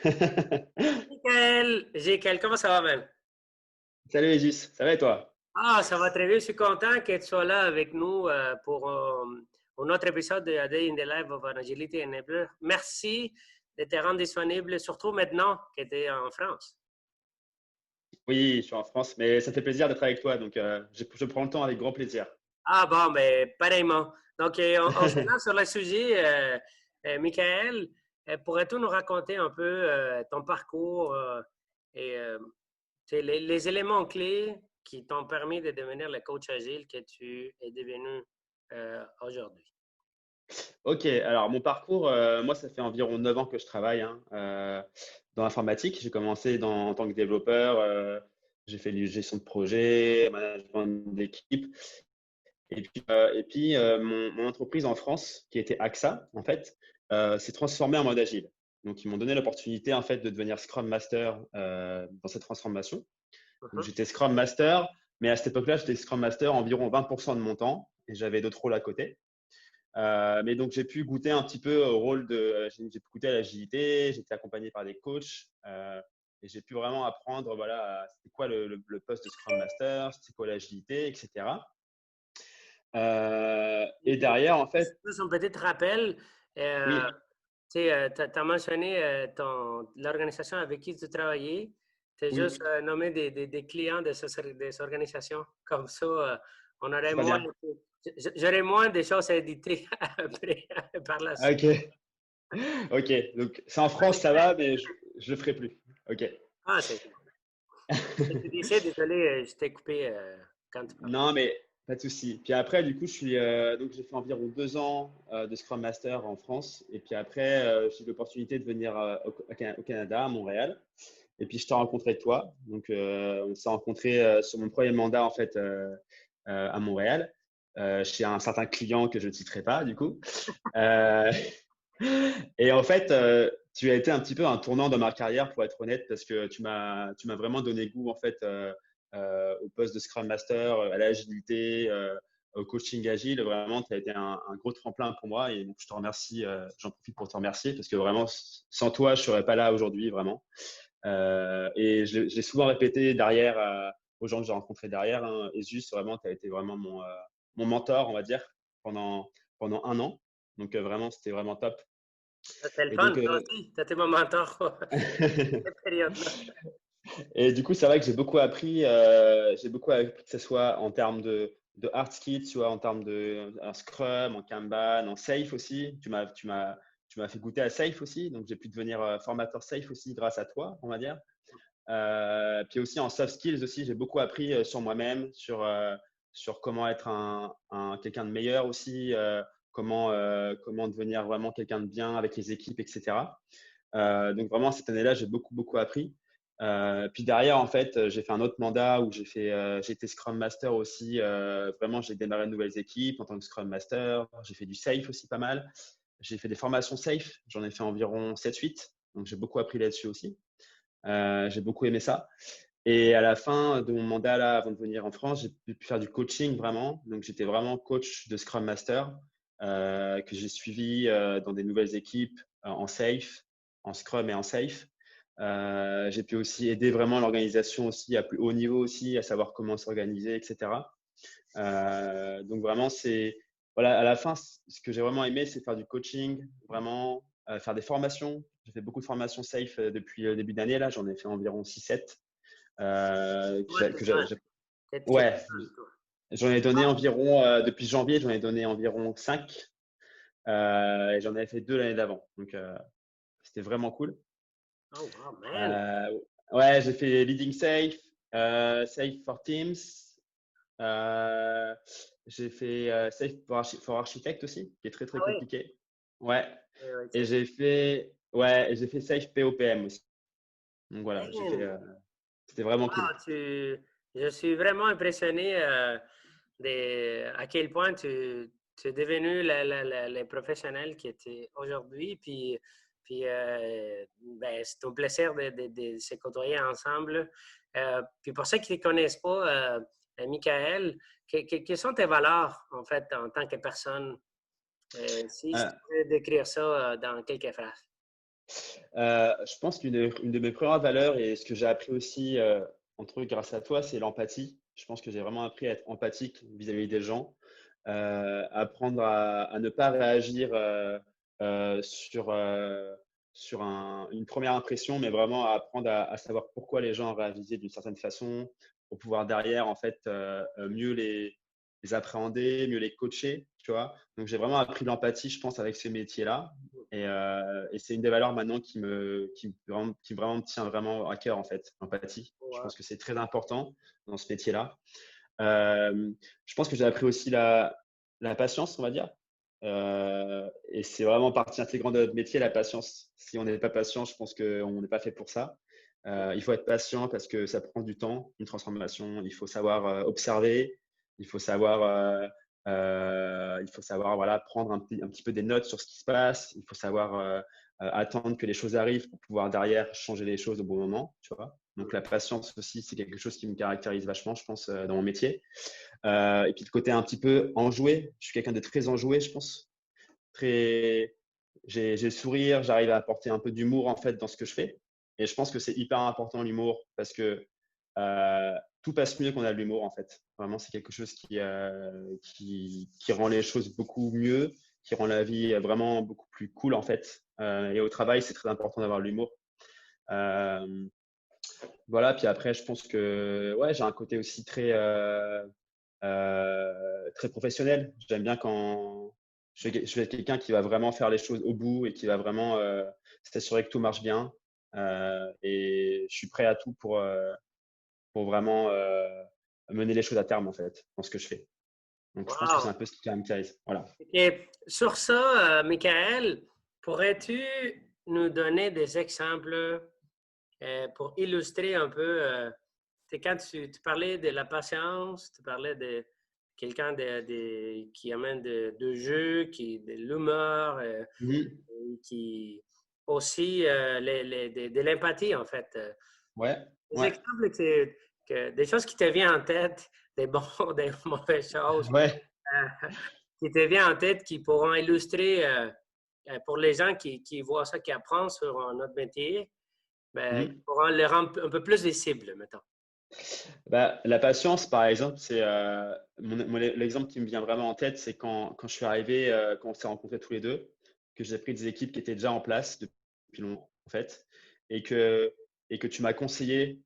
Michael, comment ça va, man? Salut Régis, ça va et toi? Ah, ça va très bien. Je suis content que tu sois là avec nous pour un autre épisode de A Day in the Life of an Agility Enabler. Merci de te rendre disponible, surtout maintenant que tu es en France. Oui, je suis en France, mais ça fait plaisir d'être avec toi, donc je prends le temps avec grand plaisir. Ah bon, ben pareillement. Donc, on se lance sur le sujet. Michael, pourrais-tu nous raconter un peu ton parcours et les éléments clés qui t'ont permis de devenir le coach agile que tu es devenu aujourd'hui? Ok, alors mon parcours, moi ça fait environ 9 ans que je travaille hein, dans l'informatique. J'ai commencé en tant que développeur, j'ai fait du gestion de projet, management d'équipe, et puis mon entreprise en France, qui était AXA en fait, s'est transformée en mode agile. Donc ils m'ont donné l'opportunité en fait de devenir Scrum Master dans cette transformation. Donc, Mhm. j'étais Scrum Master, mais à cette époque-là, j'étais Scrum Master environ 20% de mon temps et j'avais d'autres rôles à côté. Mais donc, j'ai pu goûter un petit peu au rôle de. J'ai pu goûter à l'agilité, j'étais accompagné par des coachs et j'ai pu vraiment apprendre voilà, c'était quoi le poste de Scrum Master, c'était quoi l'agilité, etc. Et derrière, en fait, Juste un petit rappel, euh, oui, tu as mentionné l'organisation avec qui tu travaillais. Tu as juste oui, nommé des clients des organisations. Comme ça, on aurait très moins, bien. j'aurais moins de choses à éditer après, par la suite. Ok, ok. Donc, c'est en France, ça va, mais je le ferai plus. Ok. Ah, c'est tu disais, désolé, je t'ai coupé quand tu parlais. Non, mais pas de souci. Puis après, du coup, donc j'ai fait environ 2 ans de Scrum Master en France. Et puis après, j'ai eu l'opportunité de venir au Canada, à Montréal. Et puis je t'ai rencontré toi. Donc on s'est rencontré sur mon premier mandat en fait à Montréal, chez un certain client que je ne citerai pas du coup. Euh, et en fait, tu as été un petit peu un tournant dans ma carrière, pour être honnête, parce que tu m'as vraiment donné goût en fait au poste de Scrum Master, à l'agilité, au coaching agile. Vraiment, tu as été un gros tremplin pour moi, et donc je te remercie. J'en profite pour te remercier parce que vraiment, sans toi, je serais pas là aujourd'hui, vraiment. Et je l'ai souvent répété derrière aux gens que j'ai rencontrés derrière. Hein, et juste, vraiment, tu as été vraiment mon mentor, on va dire, pendant un an. Donc vraiment, c'était vraiment top. C'était le Et fun, donc, toi aussi. Tu étais mon mentor cette période-là. et du coup, c'est vrai que j'ai beaucoup appris que ce soit en termes de hard skills, soit en termes de en Scrum, en Kanban, en Safe aussi. Tu m'as fait goûter à Safe aussi, donc j'ai pu devenir formateur Safe aussi grâce à toi, on va dire. Puis aussi en soft skills aussi, j'ai beaucoup appris sur moi-même, sur comment être quelqu'un de meilleur aussi, comment devenir vraiment quelqu'un de bien avec les équipes, etc. Donc vraiment, cette année-là, j'ai beaucoup, beaucoup appris. Puis derrière, en fait, j'ai fait un autre mandat où j'ai été Scrum Master aussi. Vraiment, j'ai démarré de nouvelles équipes en tant que Scrum Master. J'ai fait du Safe aussi pas mal. J'ai fait des formations Safe. J'en ai fait environ 7-8. Donc j'ai beaucoup appris là-dessus aussi. J'ai beaucoup aimé ça. Et à la fin de mon mandat là, avant de venir en France, j'ai pu faire du coaching vraiment. Donc j'étais vraiment coach de Scrum Master que j'ai suivi dans des nouvelles équipes en Safe, en Scrum et en Safe. J'ai pu aussi aider vraiment l'organisation aussi à plus haut niveau aussi, à savoir comment s'organiser, etc. Donc vraiment, c'est voilà, à la fin, ce que j'ai vraiment aimé, c'est faire du coaching, vraiment faire des formations. J'ai fait beaucoup de formations safe depuis le début d'année. Là, j'en ai fait environ 6-7. Ouais, t'es fun. T'es Ouais, fun, toi. j'en ai donné environ, depuis janvier, j'en ai donné environ 5. Et j'en avais fait 2 l'année d'avant. Donc, c'était vraiment cool. Oh, wow, man. Euh, ouais, j'ai fait Leading Safe, Safe for Teams. Euh, j'ai fait Safe for Architect aussi, qui est très Ah très oui, compliqué. Ouais. oui, oui, Et c'est ça. j'ai fait Safe POPM aussi. Donc voilà, Man, c'était vraiment cool. wow, je suis vraiment impressionné à quel point tu es devenu le professionnel qui était aujourd'hui. Puis ben, c'est un plaisir de se côtoyer ensemble. Puis pour ceux qui ne connaissent pas, Michael, quelles sont tes valeurs, en fait, en tant que personne? Si Euh, tu peux décrire ça dans quelques phrases. Je pense qu'une de mes premières valeurs et ce que j'ai appris aussi, entre autres grâce à toi, c'est l'empathie. Je pense que j'ai vraiment appris à être empathique vis-à-vis des gens, apprendre à ne pas réagir sur, une première impression, mais vraiment à apprendre à savoir pourquoi les gens réagissaient d'une certaine façon, pour pouvoir derrière, en fait, mieux les appréhender, mieux les coacher, tu vois. Donc, j'ai vraiment appris l'empathie, je pense, avec ce métier-là. Et c'est une des valeurs maintenant qui vraiment me tient vraiment à cœur, en fait, l'empathie. Je Ouais. pense que c'est très important dans ce métier-là. Je pense que j'ai appris aussi la patience, on va dire. Et c'est vraiment partie intégrante de notre métier, la patience. Si on n'est pas patient, je pense qu'on n'est pas fait pour ça. Il faut être patient parce que ça prend du temps, une transformation. Il faut savoir observer, il faut savoir, voilà, prendre un petit peu des notes sur ce qui se passe. Il faut savoir attendre que les choses arrivent pour pouvoir derrière changer les choses au bon moment. Tu vois. Donc la patience aussi, c'est quelque chose qui me caractérise vachement, je pense, dans mon métier. Et puis le côté un petit peu enjoué. Je suis quelqu'un de très enjoué, je pense. Très, j'ai le sourire, j'arrive à apporter un peu d'humour en fait dans ce que je fais. Et je pense que c'est hyper important l'humour parce que tout passe mieux quand on a de l'humour en fait. Vraiment, c'est quelque chose qui rend les choses beaucoup mieux, qui rend la vie vraiment beaucoup plus cool en fait. Et au travail, c'est très important d'avoir de l'humour. Euh, voilà, puis après, je pense que ouais, j'ai un côté aussi très professionnel. J'aime bien quand je vais être quelqu'un qui va vraiment faire les choses au bout et qui va vraiment s'assurer que tout marche bien. Et je suis prêt à tout pour vraiment mener les choses à terme, en fait, dans ce que je fais. Donc, je pense que c'est Wow. un peu ce qui caractérise. Voilà. Et sur ça, Michael, pourrais-tu nous donner des exemples pour illustrer un peu, c'est quand tu parlais de la patience, tu parlais de quelqu'un qui amène de jeu, de l'humeur, Mhm. et qui aussi de l'empathie, en fait. Ouais, Des ouais, exemples des choses qui te viennent en tête, des bons, des mauvaises choses, ouais. qui te viennent en tête, qui pourront illustrer pour les gens qui voient ça, qui apprennent sur notre métier, ben, qui Mhm. pourront le rendre un peu plus visible, mettons. Bah, la patience, par exemple, c'est l'exemple qui me vient vraiment en tête, c'est quand je suis arrivé, quand on s'est rencontrés tous les deux, que j'ai pris des équipes qui étaient déjà en place depuis longtemps, en fait, et que, et que tu m'as conseillé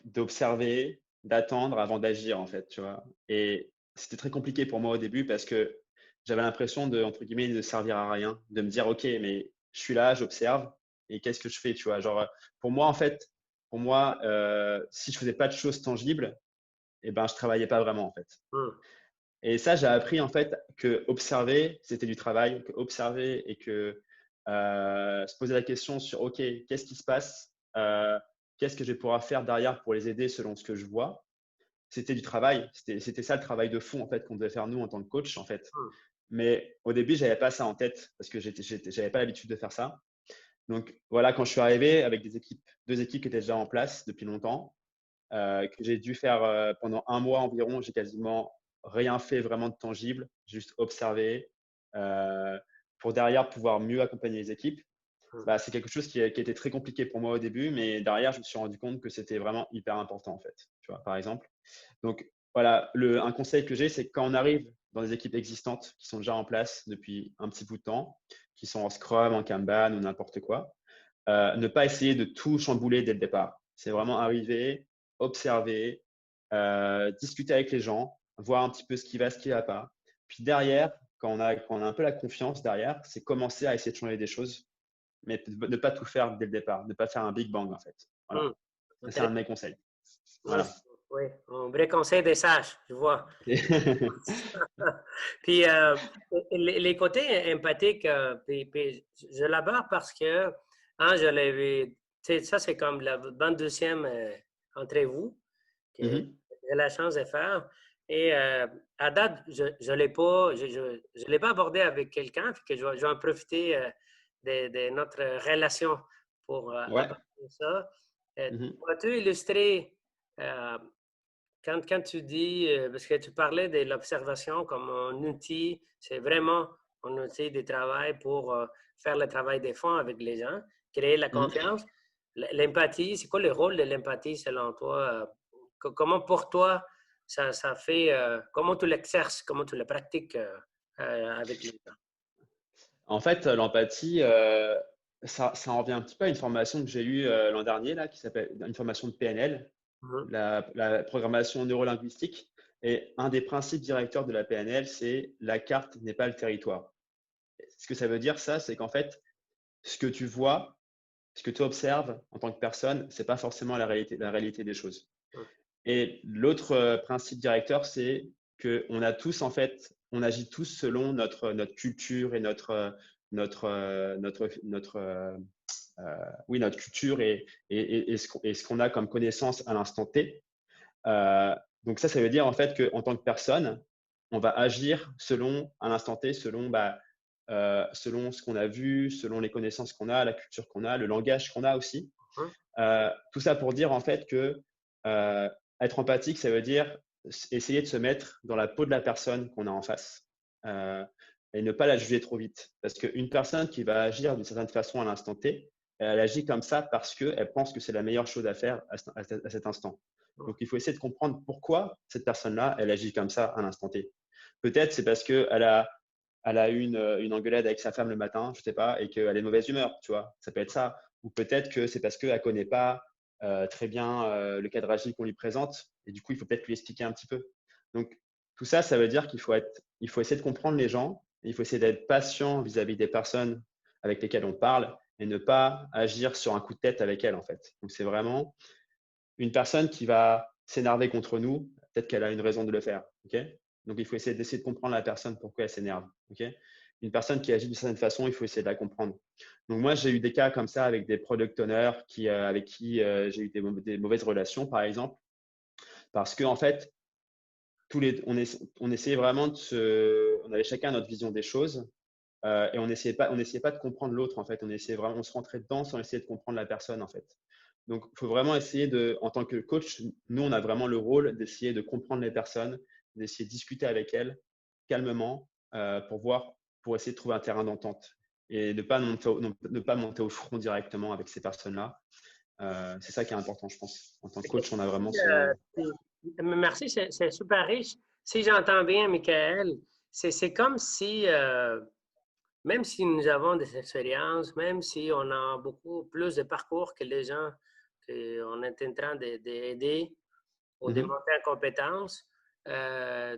d'observer, d'attendre avant d'agir, en fait, tu vois. Et c'était très compliqué pour moi au début parce que j'avais l'impression de, entre guillemets, de servir à rien, de me dire, OK, mais je suis là, j'observe, et qu'est-ce que je fais, tu vois. Genre, pour moi, en fait, si je faisais pas de choses tangibles, eh ben, je travaillais pas vraiment, en fait. Hmm. Et ça, j'ai appris, en fait, que observer, c'était du travail, que observer et que se poser la question sur, OK, qu'est-ce qui se passe? Qu'est-ce que je vais pouvoir faire derrière pour les aider selon ce que je vois? C'était du travail. C'était ça le travail de fond, en fait, qu'on devait faire nous en tant que coach, en fait. Hmm. Mais au début, j'avais pas ça en tête parce que j'avais pas l'habitude de faire ça. Donc voilà, quand je suis arrivé avec deux équipes qui étaient déjà en place depuis longtemps, que j'ai dû faire pendant un mois environ. J'ai quasiment rien fait vraiment de tangible, juste observé pour derrière pouvoir mieux accompagner les équipes. Hmm. Bah, c'est quelque chose qui était très compliqué pour moi au début, mais derrière, je me suis rendu compte que c'était vraiment hyper important en fait, tu vois, par exemple. Donc voilà, un conseil que j'ai, c'est que quand on arrive dans des équipes existantes qui sont déjà en place depuis un petit bout de temps, qui sont en Scrum, en Kanban ou n'importe quoi, ne pas essayer de tout chambouler dès le départ. C'est vraiment arriver, observer, discuter avec les gens, voir un petit peu ce qui va, ce qui ne va pas. Puis derrière, quand on a un peu la confiance derrière, c'est commencer à essayer de changer des choses, mais ne pas tout faire dès le départ, ne pas faire un big bang en fait. Voilà. Hmm. C'est un de mes conseils. Oui, Voilà. oui, un vrai conseil des sages, je vois. Puis les côtés empathiques, puis je l'aborde parce que hein, je l'avais, tu sais, ça c'est comme la bande deuxième entre vous que Mhm. j'ai la chance de faire. Et à date, je l'ai pas, je l'ai pas abordé avec quelqu'un, puis que je vais en profiter de notre relation pour Ouais. aborder ça. Mhm. Pourrais-tu illustrer euh, quand tu dis, parce que tu parlais de l'observation comme un outil, c'est vraiment un outil de travail pour faire le travail des fonds avec les gens. créer la Mhm. confiance. L'empathie, c'est quoi le rôle de l'empathie selon toi? Comment pour toi ça fait, comment tu l'exerces, comment tu le pratiques avec les gens? En fait, l'empathie, ça en revient un petit peu à une formation que j'ai eue l'an dernier, là, qui s'appelle une formation de PNL, Mhm. la programmation neurolinguistique. Et un des principes directeurs de la PNL, c'est la carte n'est pas le territoire. Ce que ça veut dire, ça, c'est qu'en fait, ce que tu vois, ce que tu observes en tant que personne, c'est pas forcément la réalité des choses. Et l'autre principe directeur, c'est qu'on a tous, en fait, on agit tous selon notre culture et notre culture et ce qu'on a comme connaissance à l'instant T. Euh, donc ça veut dire en fait qu'en tant que personne, on va agir selon à l'instant T, selon ce qu'on a vu, selon les connaissances qu'on a, la culture qu'on a, le langage qu'on a aussi. Mhm. Tout ça pour dire en fait que euh, être empathique, ça veut dire essayer de se mettre dans la peau de la personne qu'on a en face euh, et ne pas la juger trop vite. Parce qu'une personne qui va agir d'une certaine façon à l'instant T, elle agit comme ça parce qu'elle pense que c'est la meilleure chose à faire à cet instant. Donc il faut essayer de comprendre pourquoi cette personne-là, elle agit comme ça à l'instant T. Peut-être c'est parce qu'elle a eu une engueulade avec sa femme le matin, je ne sais pas, et qu'elle est de mauvaise humeur, tu vois. Ça peut être ça. Ou peut-être que c'est parce qu'elle ne connaît pas très bien le cadre agile qu'on lui présente, et du coup, il faut peut-être lui expliquer un petit peu. Donc, tout ça, ça veut dire il faut essayer de comprendre les gens, et il faut essayer d'être patient vis-à-vis des personnes avec lesquelles on parle, et ne pas agir sur un coup de tête avec elles, en fait. Donc, c'est vraiment une personne qui va s'énerver contre nous, peut-être qu'elle a une raison de le faire. Okay, donc, il faut d'essayer de comprendre la personne pourquoi elle s'énerve. Okay, une personne qui agit d'une certaine façon, il faut essayer de la comprendre. Donc, moi, j'ai eu des cas comme ça avec des product owners avec qui j'ai eu des mauvaises relations, par exemple, parce qu'en fait, on essayait vraiment on avait chacun notre vision des choses et on essayait pas de comprendre l'autre, en fait. On se rentrait dedans sans essayer de comprendre la personne, en fait. Donc, il faut vraiment essayer en tant que coach, nous, on a vraiment le rôle d'essayer de comprendre les personnes, d'essayer de discuter avec elles calmement pour essayer de trouver un terrain d'entente et ne pas monter au front directement avec ces personnes-là. C'est ça qui est important, je pense. En tant que C'est comme coach, on a vraiment si, ce… merci, c'est super riche. Si j'entends bien, Michael, c'est comme si, même si nous avons des expériences, même si on a beaucoup plus de parcours que les gens qu'on est en train d'aider ou de Mhm. monter en compétences,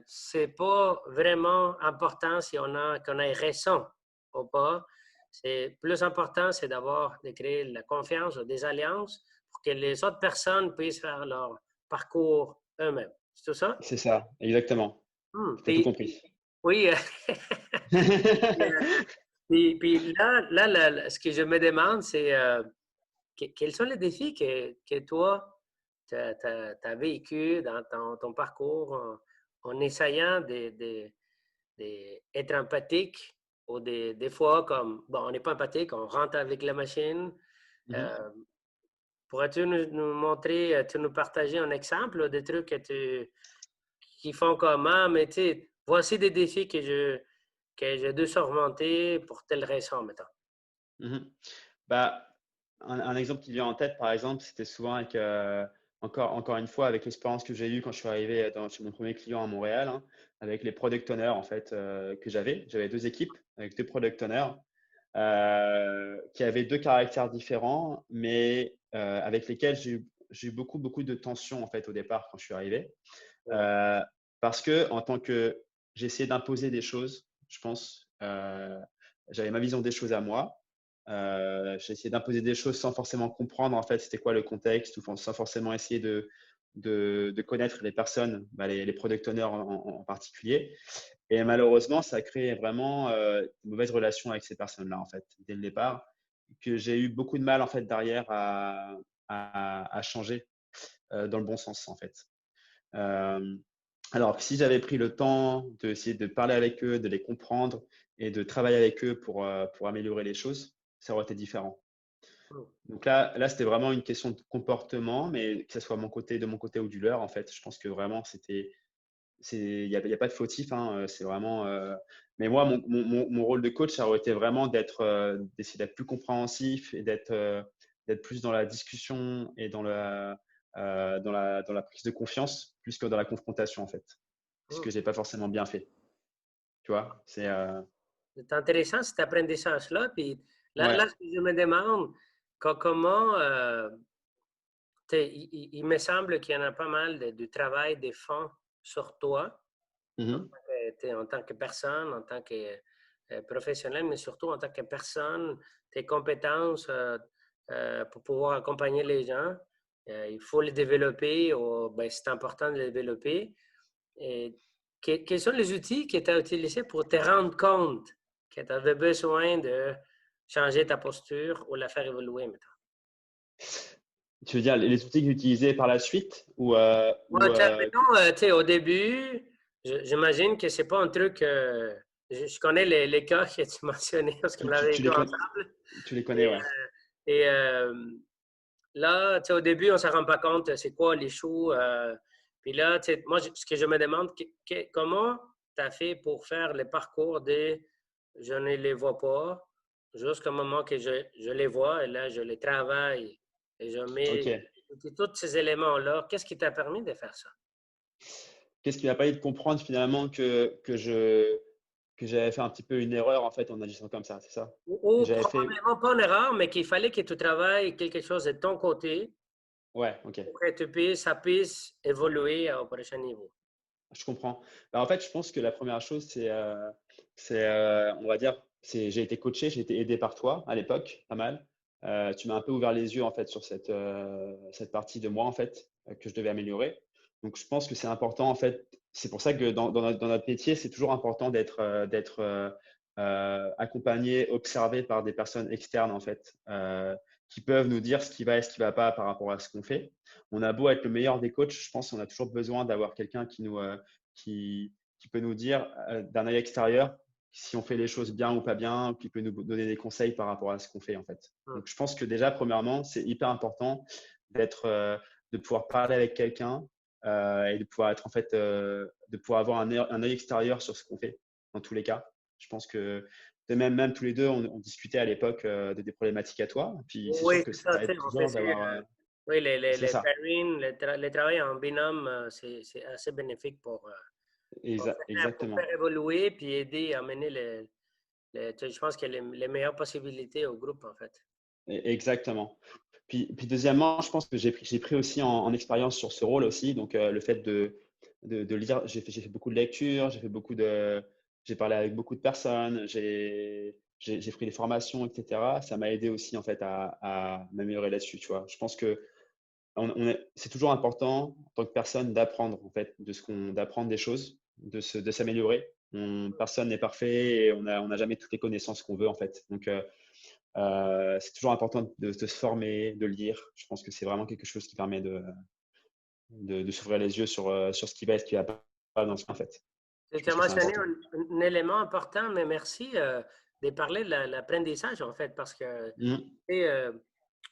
c'est pas vraiment important si qu'on a raison ou pas. C'est plus important, c'est de créer la confiance ou des alliances pour que les autres personnes puissent faire leur parcours eux-mêmes. C'est tout ça? C'est ça, exactement. Tu as tout Puis, compris. oui. Puis ce que je me demande, c'est quels sont les défis que toi, tu as vécu dans ton parcours en essayant d'être empathique ou des fois, comme, bon, on n'est pas empathique, on rentre avec la machine. Mhm. Euh, Pourrais-tu nous montrer, tu nous partager un exemple là, des trucs qui font comment, mais tu sais, voici des défis que j'ai dû surmonter pour telle raison, mettons. Mhm. Bah, un exemple qui vient en tête, par exemple, c'était souvent encore une fois, avec l'expérience que j'ai eue quand je suis arrivé chez mon premier client à Montréal, hein, avec les product owners en fait, que j'avais. J'avais deux équipes avec deux product owners qui avaient deux caractères différents, mais avec lesquels j'ai eu beaucoup de tensions en fait, au départ quand je suis arrivé. Ouais. Euh, Parce que en tant que j'ai essayé d'imposer des choses, je pense, j'avais ma vision des choses à moi. J'ai essayé d'imposer des choses sans forcément comprendre en fait c'était quoi le contexte ou sans forcément essayer de connaître les personnes, les product owners en particulier. Et malheureusement, ça a créé vraiment de mauvaises relations avec ces personnes-là en fait dès le départ, que j'ai eu beaucoup de mal en fait derrière à changer dans le bon sens en fait. Euh, alors, si j'avais pris le temps d'essayer de parler avec eux, de les comprendre et de travailler avec eux pour améliorer les choses, ça aurait été différent. Donc là c'était vraiment une question de comportement, mais que ce soit de mon côté ou du leur, en fait, je pense que vraiment y a pas de fautif, hein, c'est vraiment. Mais moi, mon rôle de coach, ça aurait été vraiment d'essayer d'être plus compréhensif et d'être plus dans la discussion et dans la prise de confiance, plus que dans la confrontation, en fait. Ce Hmm. que j'ai pas forcément bien fait. Tu vois, C'est intéressant cet apprentissage-là. Puis ouais. là, ce que je me demande, comment, il me semble qu'il y en a pas mal de travail de fond sur toi, Mhm. en tant que personne, en tant que professionnel, mais surtout en tant que personne, tes compétences pour pouvoir accompagner les gens. Il faut les développer, ben, c'est important de les développer. Et quels sont les outils que tu as utilisés pour te rendre compte que tu avais besoin de changer ta posture ou la faire évoluer maintenant? Tu veux dire les outils que j'utilisais par la suite Ouais, mettons, tu sais, au début, j'imagine que c'est pas un truc. Je connais les cas que tu mentionnais parce qu'on l'avait vécu ensemble. tu les connais, Et, ouais. et là, tu sais, au début, on ne se rend pas compte c'est quoi les choux. Puis là, tu sais, moi, ce que je me demande, comment tu as fait pour faire le parcours de je ne les vois pas jusqu'au moment que je les vois et là, je les travaille et je Ok. mets tous ces éléments-là. Qu'est-ce qui t'a permis de faire ça? Qu'est-ce qui m'a permis de comprendre finalement que j'avais fait un petit peu une erreur en fait en agissant comme ça, c'est ça? Que Ou j'avais fait. probablement pas une erreur, mais qu'il fallait que tu travailles quelque chose de ton côté Ouais, ok. pour que ça puisse évoluer au prochain niveau. Je comprends. Bah, en fait, je pense que la première chose, on va dire, j'ai été coaché, j'ai été aidé par toi à l'époque, pas mal. Tu m'as un peu ouvert les yeux en fait sur cette partie de moi en fait que je devais améliorer. Donc, je pense que c'est important en fait. C'est pour ça que dans notre métier, c'est toujours important d'être accompagné, observé par des personnes externes en fait, qui peuvent nous dire ce qui va et ce qui va pas par rapport à ce qu'on fait. On a beau être le meilleur des coachs, je pense qu'on a toujours besoin d'avoir quelqu'un qui peut nous dire d'un œil extérieur si on fait les choses bien ou pas bien, qui peut nous donner des conseils par rapport à ce qu'on fait en fait. Hmm. Donc je pense que déjà, premièrement, c'est hyper important de pouvoir parler avec quelqu'un et de pouvoir être en fait, de pouvoir avoir un œil extérieur sur ce qu'on fait dans tous les cas. Je pense que même tous les deux, on discutait à l'époque de des problématiques à toi. Puis c'est Oui, sûr que c'est ça, ça tu aide sais, on toujours faisait, d'avoir. oui, C'est les ça, pairings, le travail en binôme, c'est assez bénéfique pour exactement. faire évoluer puis aider à mener tu sais, je pense qu'il y a les meilleures possibilités au groupe, en fait. Exactement. Puis deuxièmement, je pense que j'ai pris aussi en expérience sur ce rôle aussi. Donc, le fait de lire, j'ai fait beaucoup de lectures, j'ai parlé avec beaucoup de personnes, j'ai pris des formations, etc. Ça m'a aidé aussi en fait à m'améliorer là-dessus, tu vois. Je pense que c'est toujours important en tant que personne d'apprendre en fait, d'apprendre des choses, de s'améliorer. Personne n'est parfait et on n'a jamais toutes les connaissances qu'on veut en fait. Donc, c'est toujours important de se former, de lire. Je pense que c'est vraiment quelque chose qui permet de s'ouvrir les yeux sur ce qui va et ce qui va pas dans ce en fait. Je Tu as pense que c'est mentionné important. un élément important, mais merci de parler de l'apprentissage, en fait, parce que Mhm. tu sais,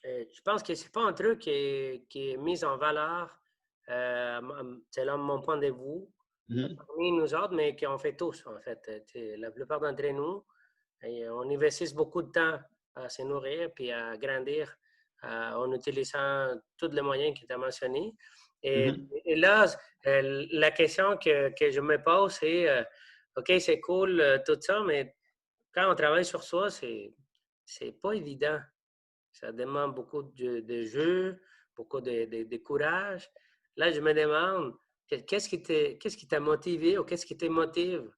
je pense que c'est pas un truc qui est mis en valeur, c'est là mon point de vue, Mhm. parmi nous autres, mais qu'on fait tous, en fait. Tu sais, la plupart d'entre nous, on investit beaucoup de temps à se nourrir puis à grandir en utilisant tous les moyens que tu as mentionnés. Mhm. Et là, la question que je me pose, c'est OK, c'est cool tout ça, mais quand on travaille sur soi, c'est pas évident. Ça demande beaucoup de jeu, beaucoup de courage. Là, je me demande, qu'est-ce qui t'a motivé ou qu'est-ce qui te motive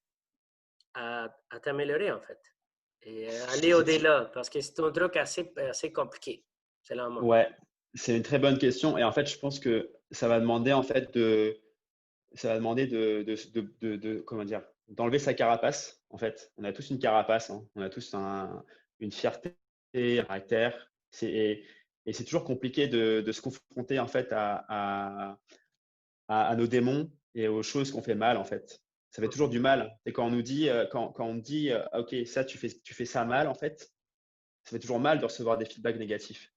à t'améliorer, en fait? Et aller au-delà, parce que c'est un truc assez compliqué, selon moi. Ouais, c'est une très bonne question. Et en fait, je pense que ça va demander en fait ça va demander comment dire, d'enlever sa carapace. En fait, on a tous une carapace, hein. On a tous une fierté, un caractère. Et c'est toujours compliqué de se confronter en fait à nos démons et aux choses qu'on fait mal en fait. Ça fait toujours du mal. Et quand on nous dit, quand on me dit, ok, ça tu fais ça mal en fait, ça fait toujours mal de recevoir des feedbacks négatifs.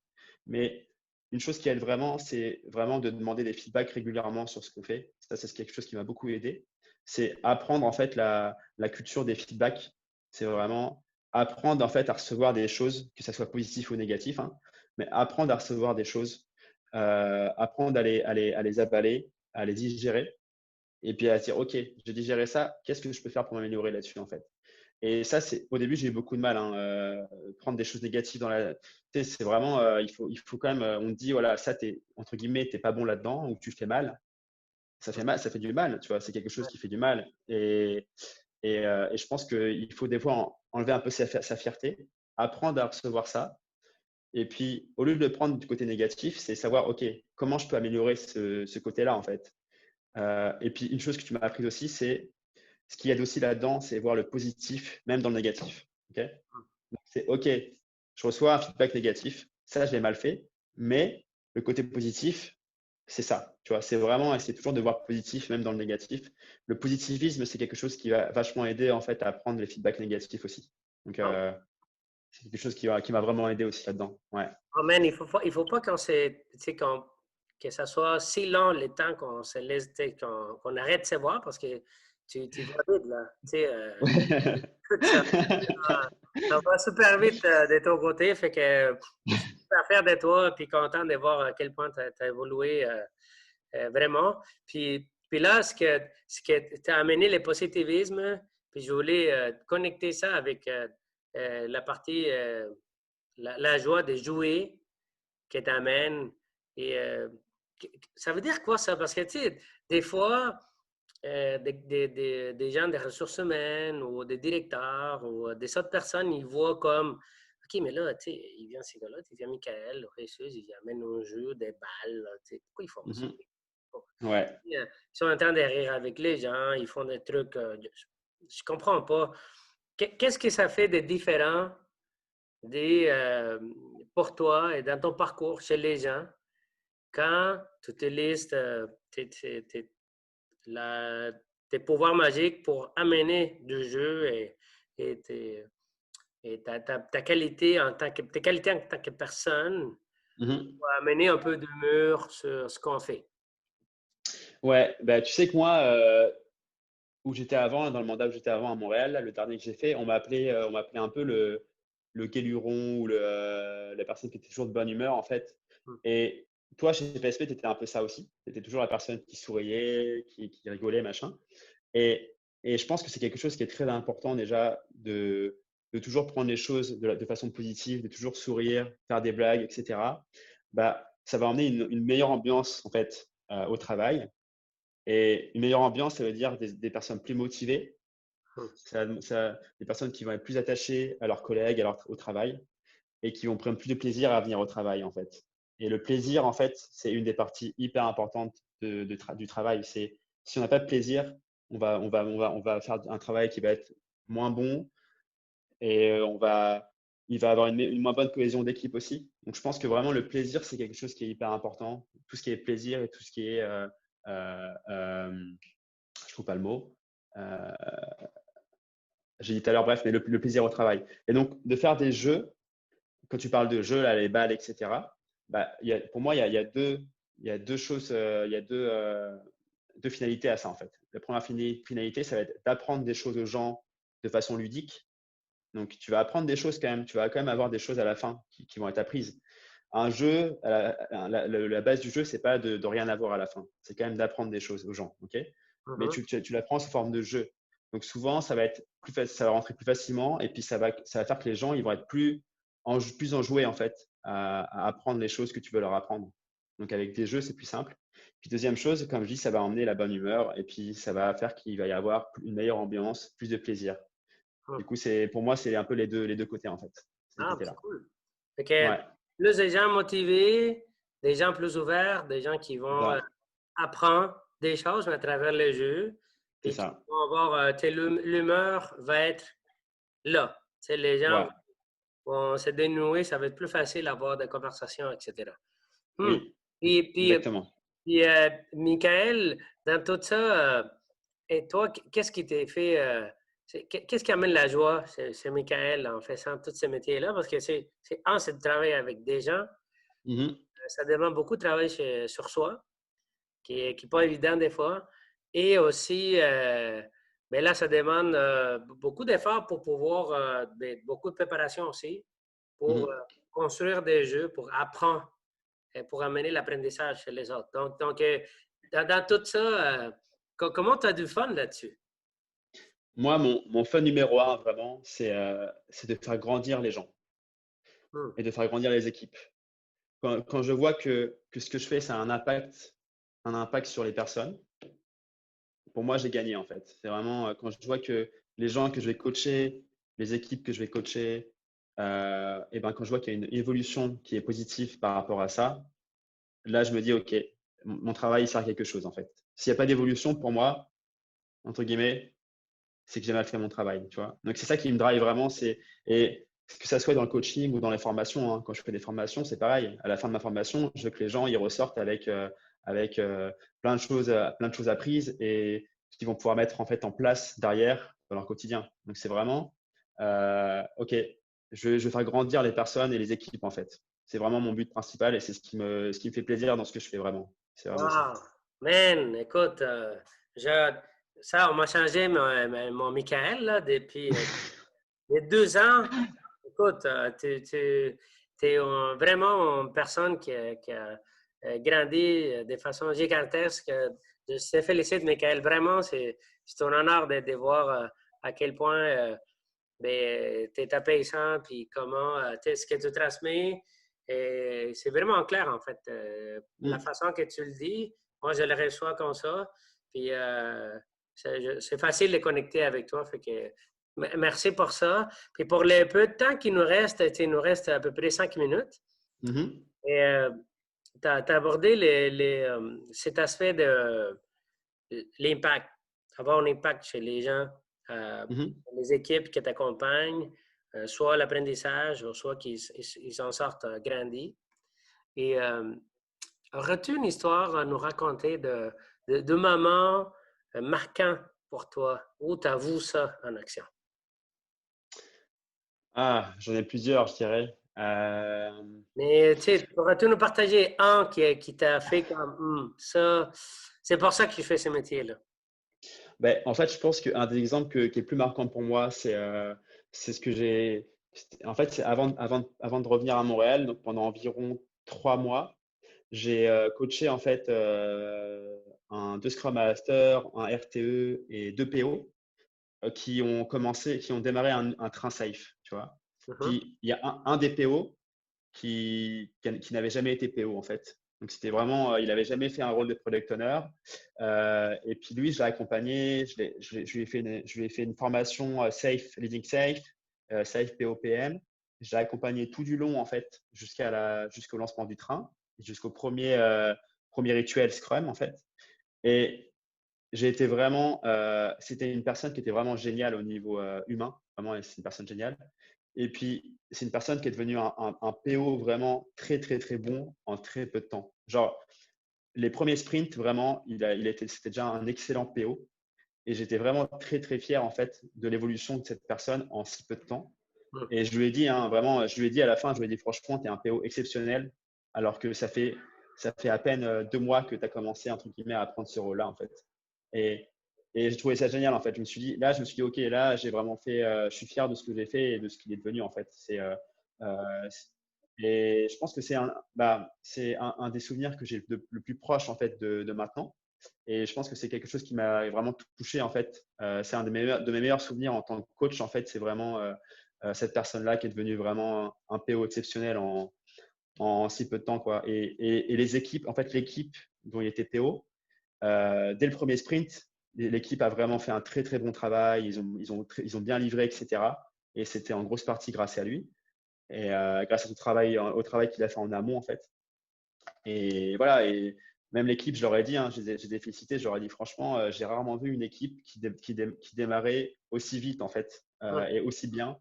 Mais une chose qui aide vraiment, c'est vraiment de demander des feedbacks régulièrement sur ce qu'on fait. Ça, c'est quelque chose qui m'a beaucoup aidé. C'est apprendre en fait la culture des feedbacks. C'est vraiment apprendre en fait à recevoir des choses, que ça soit positif ou négatif, hein, mais apprendre à recevoir des choses, apprendre à les avaler, à les digérer, et puis à dire, OK, j'ai digéré ça, qu'est-ce que je peux faire pour m'améliorer là-dessus en fait. Et ça, c'est au début, j'ai eu beaucoup de mal, hein, prendre des choses négatives dans la. Tu sais, c'est vraiment, il faut quand même, on te dit, voilà, ça, entre guillemets, t'es pas bon là-dedans ou tu fais mal. Ça fait mal, ça fait du mal, tu vois, c'est quelque chose qui fait du mal. Et je pense qu'il faut des fois enlever un peu sa fierté, apprendre à recevoir ça. Et puis, au lieu de le prendre du côté négatif, c'est savoir, OK, comment je peux améliorer ce côté-là, en fait. Et puis, une chose que tu m'as appris aussi, c'est ce qu'il y a aussi là-dedans, c'est voir le positif, même dans le négatif. OK. Donc, c'est OK, je reçois un feedback négatif, ça, je l'ai mal fait, mais le côté positif, c'est ça. Tu vois, c'est vraiment essayer toujours de voir positif, même dans le négatif. Le positivisme, c'est quelque chose qui va vachement aider en fait à prendre les feedbacks négatifs aussi. Donc, Oh, c'est quelque chose qui m'a vraiment aidé aussi là-dedans. Ouais. oh, man, il faut pas que ça soit si long le temps qu'on se laisse, tu sais, qu'on arrête de se voir parce que tu vas vite, là. Tu sais, écoute, ça va super vite de ton côté, fait que je suis super fier de toi, puis content de voir à quel point tu as évolué vraiment. Puis là, ce que tu as amené le positivisme, puis je voulais connecter ça avec la partie, la joie de jouer que tu amènes. Et ça veut dire quoi ça? Parce que, tu sais, des fois, des gens des ressources humaines ou des directeurs ou des autres personnes, ils voient comme, OK, mais là, tu sais, il vient ces gars-là, il vient Michael, Jesus, il amène un jeu, des balles, tu sais, pourquoi ils font ça? Mhm. Ouais. Ils sont en train de rire avec les gens, ils font des trucs, je comprends pas. Qu'est-ce que ça fait de différent des, pour toi et dans ton parcours chez les gens quand tu utilises la- tes pouvoirs magiques pour amener du jeu et, ta qualité tes qualités en tant que personne Mhm. pour amener un peu d'humour sur ce qu'on fait. Ouais, bah, tu sais que moi, où j'étais avant, dans le mandat où j'étais avant à Montréal, là, le dernier que j'ai fait, on m'appelait un peu le guéluron ou la personne qui était toujours de bonne humeur, en fait. Mm. Et toi, chez PSP, tu étais un peu ça aussi. Tu étais toujours la personne qui souriait, qui rigolait, machin. Et, et je pense que c'est quelque chose qui est très important déjà de toujours prendre les choses de façon positive, de toujours sourire, faire des blagues, etc. Bah, ça va emmener une meilleure ambiance, en fait, au travail. Et une meilleure ambiance, ça veut dire des personnes plus motivées, Mm. des personnes qui vont être plus attachées à leurs collègues, au travail, et qui vont prendre plus de plaisir à venir au travail, en fait. Et le plaisir, en fait, c'est une des parties hyper importantes du travail. C'est si on n'a pas de plaisir, on va faire un travail qui va être moins bon et il va avoir une moins bonne cohésion d'équipe aussi. Donc, je pense que vraiment le plaisir, c'est quelque chose qui est hyper important. Tout ce qui est plaisir et tout ce qui est euh, euh, je trouve pas le mot. Euh, j'ai dit tout à l'heure, bref, mais le plaisir au travail. Et donc, de faire des jeux, quand tu parles de jeux, là, les balles, etc., bah, pour moi, il y a deux choses, il y a deux finalités à ça, en fait. La première finalité, ça va être d'apprendre des choses aux gens de façon ludique. Donc, tu vas apprendre des choses quand même, tu vas quand même avoir des choses à la fin qui vont être apprises. Un jeu, la base du jeu, c'est pas de rien avoir à la fin. C'est quand même d'apprendre des choses aux gens, ok? Mais Mhm. tu l'apprends sous forme de jeu. Donc souvent, ça va être ça va rentrer plus facilement et puis ça va faire que les gens, ils vont être plus enjoués en fait à apprendre les choses que tu veux leur apprendre. Donc avec des jeux, c'est plus simple. Puis deuxième chose, comme je dis, ça va emmener la bonne humeur et puis ça va faire qu'il va y avoir une meilleure ambiance, plus de plaisir. Mm. Du coup, pour moi, c'est un peu les deux côtés en fait, ces Ah, c'est côtés-là. cool. Fait que Ouais, plus des gens motivés, des gens plus ouverts, des gens qui c'est vont ça. apprendre des choses à travers le jeu, C'est puis qui ça. vont avoir, tu sais, l'humeur va être là. Tu sais, les gens Ouais. vont se dénouer, ça va être plus facile d'avoir des conversations, etc. Hmm. Oui, Puis, puis, exactement. puis Michael, dans tout ça, et toi, qu'est-ce qui t'a fait, qu'est-ce qui amène la joie chez Michael en faisant tous ces métiers-là? Parce que c'est de travailler avec des gens, Mhm. ça demande beaucoup de travail sur soi, qui est pas évident des fois. Et aussi, mais là, ça demande beaucoup d'efforts pour pouvoir, beaucoup de préparation aussi, pour Mhm. construire des jeux, pour apprendre et pour amener l'apprentissage chez les autres. Donc dans tout ça, comment tu as du fun là-dessus? Moi, mon fun numéro un, vraiment, c'est de faire grandir les gens Hmm. et de faire grandir les équipes. Quand je vois que ce que je fais, ça a un impact sur les personnes, pour moi, j'ai gagné en fait. C'est vraiment quand je vois que les gens que je vais coacher, les équipes que je vais coacher, et ben, quand je vois qu'il y a une évolution qui est positive par rapport à ça, là, je me dis, OK, mon travail il sert à quelque chose en fait. S'il n'y a pas d'évolution pour moi, entre guillemets, c'est que j'ai mal fait mon travail, tu vois. Donc, c'est ça qui me drive vraiment. Et que ça soit dans le coaching ou dans les formations, hein, quand je fais des formations, c'est pareil. À la fin de ma formation, je veux que les gens ils ressortent avec plein de choses apprises et qu'ils vont pouvoir mettre en fait en place derrière dans leur quotidien. Donc, c'est vraiment, OK, je veux faire grandir les personnes et les équipes en fait. C'est vraiment mon but principal et c'est ce qui me fait plaisir dans ce que je fais vraiment. C'est vraiment ça. Wow! Man, écoute, je, ça, on m'a changé mon Michael là, depuis il y a 2 ans. Écoute, tu es vraiment une personne qui a grandi de façon gigantesque. Je te félicite, Michael. Vraiment, c'est un honneur de voir à quel point tu es apaisant, puis comment ce que tu transmets. Et c'est vraiment clair, en fait. La Mm. façon que tu le dis, moi, je le reçois comme ça. Puis c'est facile de connecter avec toi. Fait que merci pour ça. Puis pour le peu de temps qui nous reste, il nous reste à peu près 5 minutes. Mhm. Et tu as abordé cet aspect de l'impact, avoir un impact chez les gens, euh, Mhm. les équipes qui t'accompagnent, soit l'apprentissage, ou soit qu'ils en sortent grandis. Et aurais-tu une histoire à nous raconter de moments marquants pour toi où tu as vu ça en action? Ah, j'en ai plusieurs, je dirais. Mais tu sais, pourrais-tu nous partager un qui t'a fait comme ça, c'est pour ça que je fais ce métier-là. Ben, en fait, je pense qu'un des exemples qui est plus marquant pour moi, c'est ce que j'ai. En fait, c'est avant de revenir à Montréal, donc pendant environ 3 mois, j'ai coaché en fait deux Scrum Masters, un RTE et deux PO qui ont démarré un train safe, tu vois. Mhm. Puis il y a un des PO qui n'avait jamais été PO en fait. Donc c'était vraiment, il n'avait jamais fait un rôle de product owner. Et puis lui, je l'ai accompagné, je lui ai fait une formation Safe, Leading Safe, Safe POPM. Je l'ai accompagné tout du long en fait, jusqu'au lancement du train, jusqu'au premier rituel Scrum en fait. Et j'ai été vraiment, c'était une personne qui était vraiment géniale au niveau humain, vraiment, c'est une personne géniale. Et puis, c'est une personne qui est devenue un PO vraiment très, très, très bon en très peu de temps. Genre, les premiers sprints, vraiment, c'était déjà un excellent PO. Et j'étais vraiment très, très fier, en fait, de l'évolution de cette personne en si peu de temps. Mhm. Et je lui ai dit, hein, vraiment, je lui ai dit à la fin, je lui ai dit, franchement, tu es un PO exceptionnel, alors que ça fait à peine 2 mois que tu as commencé, entre guillemets, à prendre ce rôle-là, en fait. Et, et j'ai trouvé ça génial, en fait. Je me suis dit, OK, là, j'ai vraiment fait, je suis fier de ce que j'ai fait et de ce qu'il est devenu, en fait. Euh, et je pense que c'est un des souvenirs que j'ai le plus proche, en fait, de maintenant. Et je pense que c'est quelque chose qui m'a vraiment touché, en fait. C'est un de mes meilleurs souvenirs en tant que coach, en fait. C'est vraiment cette personne-là qui est devenue vraiment un PO exceptionnel en si peu de temps, quoi. Et les équipes, en fait, l'équipe dont il était PO, dès le premier sprint, l'équipe a vraiment fait un très, très bon travail. Ils ont bien livré, etc. Et c'était en grosse partie grâce à lui et grâce au travail qu'il a fait en amont, en fait. Et voilà, et même l'équipe, je leur ai dit, hein, je les ai félicités, je leur ai dit franchement, j'ai rarement vu une équipe qui démarrait aussi vite en fait Mhm. et aussi bien.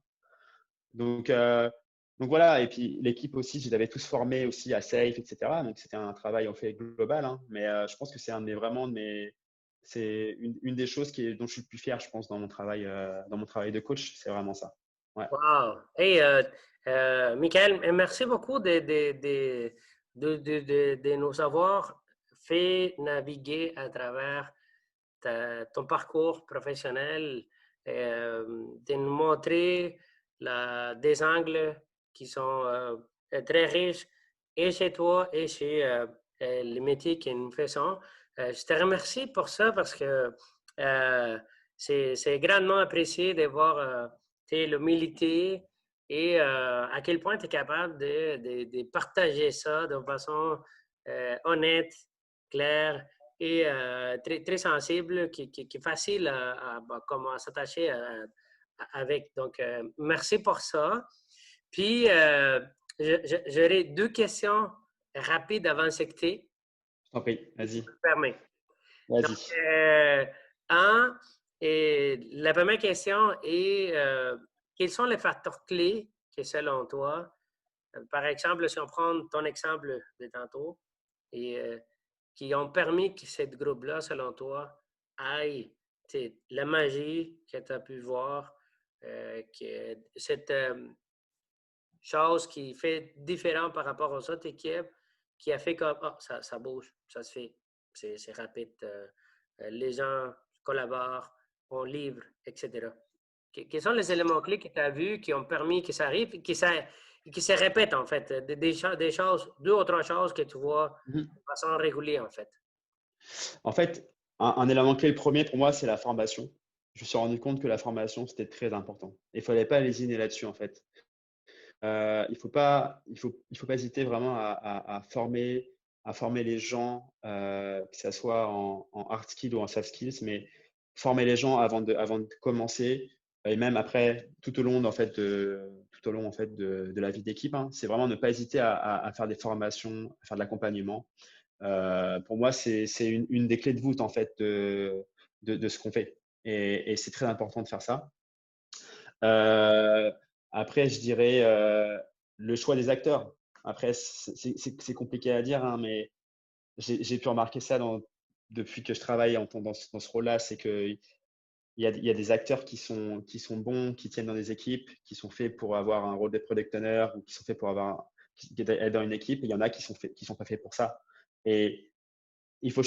Donc, euh, donc voilà, et puis l'équipe aussi, je les avais tous formés aussi à Safe, etc. Donc c'était un travail en fait global, hein, mais je pense que c'est c'est une des choses dont je suis le plus fier, je pense, dans mon travail de coach, c'est vraiment ça. Ouais. Wow! Hey, Michael, merci beaucoup de nous avoir fait naviguer à travers ton parcours professionnel, de nous montrer des angles qui sont très riches et chez toi et chez les métiers que nous faisons. Je te remercie pour ça parce que c'est grandement apprécié de voir l'humilité et à quel point tu es capable de partager ça de façon honnête, claire et très, très sensible, qui est facile à s'attacher avec. Donc, merci pour ça. Puis, j'aurais deux questions rapides avant de se quitter. Je t'en prie, vas-y, Permets. Donc, vas-y. la première question est quels sont les facteurs clés que, selon toi, par exemple, si on prend ton exemple de tantôt, et qui ont permis que ce groupe-là, selon toi, aille la magie que tu as pu voir, que cette chose qui fait différent par rapport aux autres équipes, qui a fait comme ça bouge, ça se fait, c'est rapide, les gens collaborent, on livre, etc. Quels sont les éléments clés que tu as vus qui ont permis que ça arrive, qui se répètent en fait, des choses, deux ou trois choses que tu vois Mhm. de façon régulière en fait. En fait, un élément clé, le premier pour moi, c'est la formation. Je me suis rendu compte que la formation, c'était très important. Il ne fallait pas lésiner là-dessus, en fait. Il faut pas, il faut pas hésiter vraiment à former les gens, que ce soit en hard skills ou en soft skills, mais former les gens avant de commencer et même après, tout au long, en fait, de la vie d'équipe, hein. C'est vraiment ne pas hésiter à faire des formations, à faire de l'accompagnement. Pour moi, c'est une des clés de voûte en fait de ce qu'on fait. Et c'est très important de faire ça. Euh, Après, je dirais le choix des acteurs. Après, c'est compliqué à dire, hein, mais j'ai pu remarquer ça depuis que je travaille dans ce rôle-là, c'est qu'il y a des acteurs qui sont bons, qui tiennent dans des équipes, qui sont faits pour avoir un rôle de product owner ou qui sont faits pour être dans une équipe. Et il y en a qui sont pas faits pour ça. Et il faut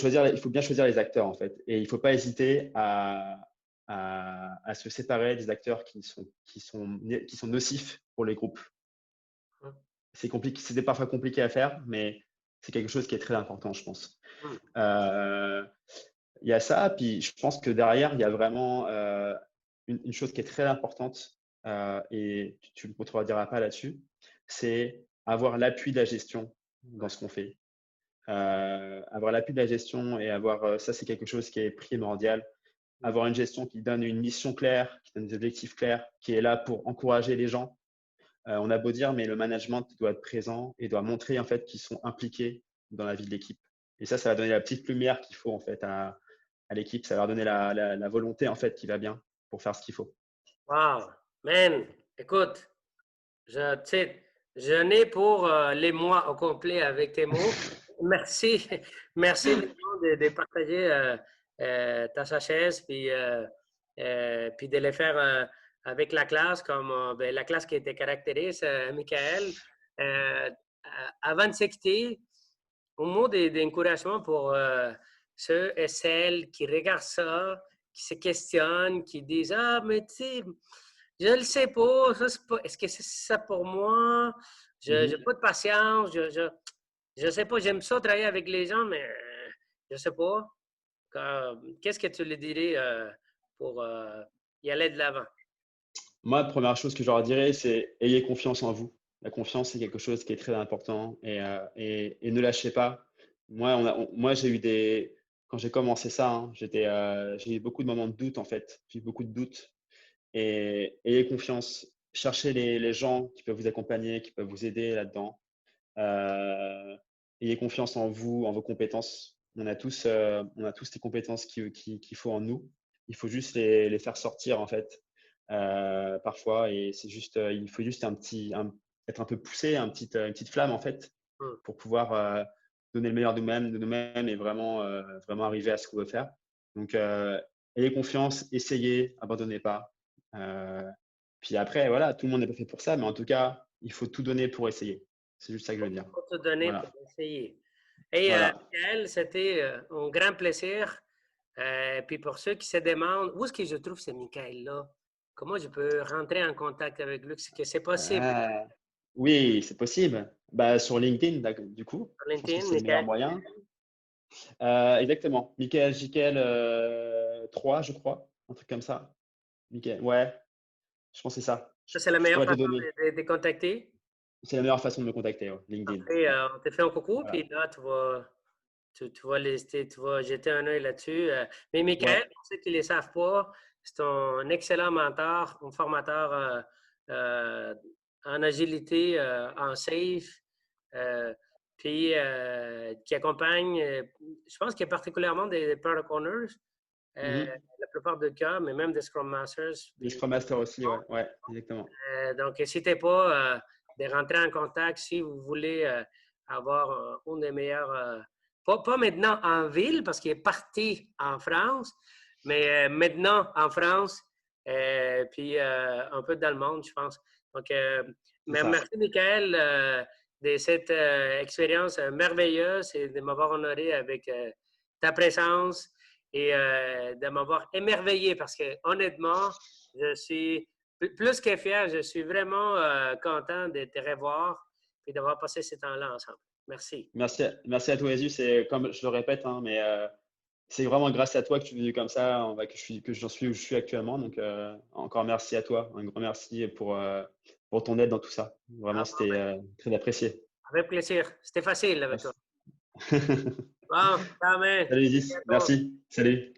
bien choisir les acteurs en fait. Et il ne faut pas hésiter à se séparer des acteurs qui sont nocifs pour les groupes. C'est compliqué, c'est parfois compliqué à faire, mais c'est quelque chose qui est très important, je pense. Euh, Il y a ça, puis je pense que derrière, il y a vraiment une chose qui est très importante, et tu ne me contrediras pas là-dessus, c'est avoir l'appui de la gestion dans ce qu'on fait. Avoir l'appui de la gestion et ça, c'est quelque chose qui est primordial. Avoir une gestion qui donne une mission claire, qui donne des objectifs clairs, qui est là pour encourager les gens. On a beau dire, mais le management doit être présent et doit montrer en fait qu'ils sont impliqués dans la vie de l'équipe. Et ça va donner la petite lumière qu'il faut en fait à l'équipe. Ça va leur donner la volonté en fait qui va bien pour faire ce qu'il faut. Wow! Man, écoute, tu sais, je n'ai pour les mois au complet avec tes mots. Merci, merci vraiment de partager ta sagesse puis de le faire avec la classe, comme ben, la classe qui te caractérise, Michael. Avant de se quitter, un mot d'encouragement pour ceux et celles qui regardent ça, qui se questionnent, qui disent ah, mais tu sais, je ne le sais pas, est-ce que c'est ça pour moi? Je n'ai pas de patience, je sais pas, j'aime ça travailler avec les gens, mais je sais pas. Qu'est-ce que tu lui dirais pour y aller de l'avant? Moi, la première chose que je leur dirais, c'est ayez confiance en vous. La confiance, c'est quelque chose qui est très important et ne lâchez pas. Moi, quand j'ai commencé ça, hein, j'ai eu beaucoup de moments de doute en fait. J'ai eu beaucoup de doutes et ayez confiance. Cherchez les gens qui peuvent vous accompagner, qui peuvent vous aider là-dedans. Ayez confiance en vous, en vos compétences. On a tous les compétences qu'il faut en nous. Il faut juste les faire sortir en fait parfois. Et il faut juste être un peu poussé, une petite flamme en fait, Hmm. pour pouvoir donner le meilleur de nous-mêmes et vraiment arriver à ce qu'on veut faire. Donc, ayez confiance, essayez, abandonnez pas. Puis après, voilà, tout le monde n'est pas fait pour ça, mais en tout cas, il faut tout donner pour essayer. C'est juste ça que je veux dire. Pour te donner, pour Voilà. essayer. Et Voilà. Michael, c'était un grand plaisir Puis pour ceux qui se demandent, où est-ce que je trouve ce Michael-là? Comment je peux rentrer en contact avec lui? C'est que c'est possible. Ah, oui, c'est possible. Bah, sur LinkedIn, du coup, Sur je pense que LinkedIn, c'est le meilleur Michael. moyen. Exactement. Michael Jiquel 3, je crois. Un truc comme ça. Michael, ouais, je pense que c'est ça. Ça, c'est la Je meilleure pourrais te façon donner. de contacter. C'est la meilleure façon de me contacter, ouais, LinkedIn. Après, Ouais, on te fait un coucou, voilà. puis là, tu vas lister, tu vas jeter un œil là-dessus. Mais Michael, Ouais. pour ceux qui ne le savent pas, c'est un excellent mentor, un formateur euh, en agilité, en safe, euh, puis qui accompagne, je pense qu'il y a particulièrement des product owners, Mhm. la plupart des cas, mais même des Scrum Masters. Les Puis, Scrum Master aussi, ouais, ouais, exactement. donc, n'hésitez pas de rentrer en contact si vous voulez avoir une des meilleures, pas maintenant en ville, parce qu'il est parti en France, mais maintenant en France, puis un peu dans le monde, je pense. Donc, C'est ça. merci, Michael, de cette expérience merveilleuse et de m'avoir honoré avec ta présence et de m'avoir émerveillé parce que honnêtement, je suis plus que fier. Je suis vraiment content de te revoir et d'avoir passé ce temps-là ensemble. Merci. Merci à toi, Jesus. C'est comme je le répète, hein, mais c'est vraiment grâce à toi que tu es venu comme ça, que j'en suis où je suis actuellement. Donc, encore merci à toi. Un grand merci pour ton aide dans tout ça. Vraiment, Ah, bon, c'était ben, très apprécié. avec plaisir. C'était facile avec toi. Merci. Bon, ciao, man. Salut, À Jesus. bientôt. Merci. Salut.